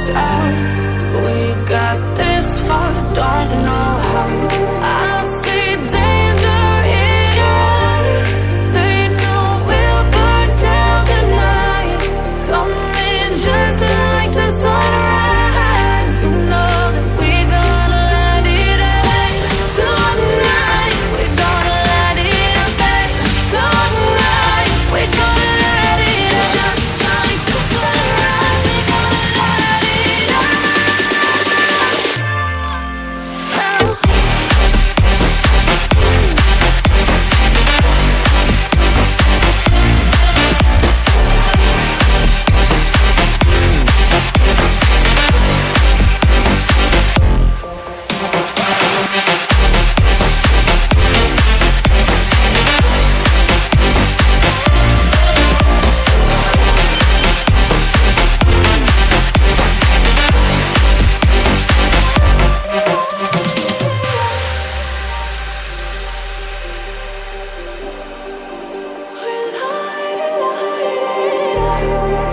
us out. We got this far, don't know how. I see danger in your eyes. They know we'll burn down the night. Coming just like the sunrise. You know that we're gonna light it up. Tonight, we're gonna light it up. Tonight, we're gonna light it up. Just like the sunrise, we're gonna light it up.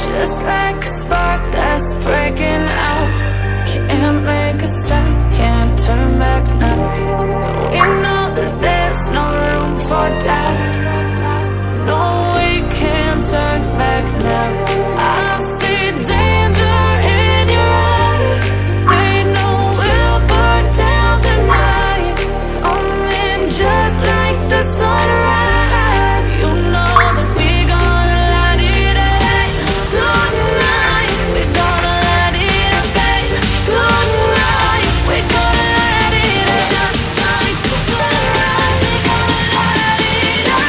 Just like a spark that's breaking out. Can't make a stop, can't turn back now. We know that there's no room for doubt. No, we can't turn back now. I see danger in your eyes. They know we'll burn down the night. Coming just like the sunrise. You know that we're gonna light it up. Tonight, we're gonna light it up. Tonight, we're gonna light it up. Just like the sunrise, we're gonna light it up.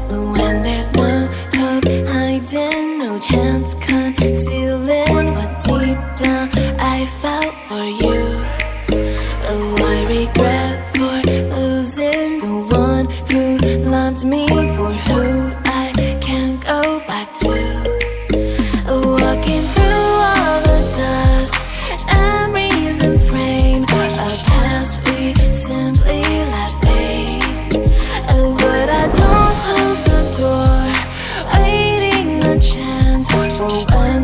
But when there's no hope hiding, no chance concealing what deep down I felt for you. Oh, I regret for losing the one who loved me, for who I can't go back to. Walking through all the dust, memories and frame, a past we simply let fade. Oh, but I don't close the door, waiting a chance for when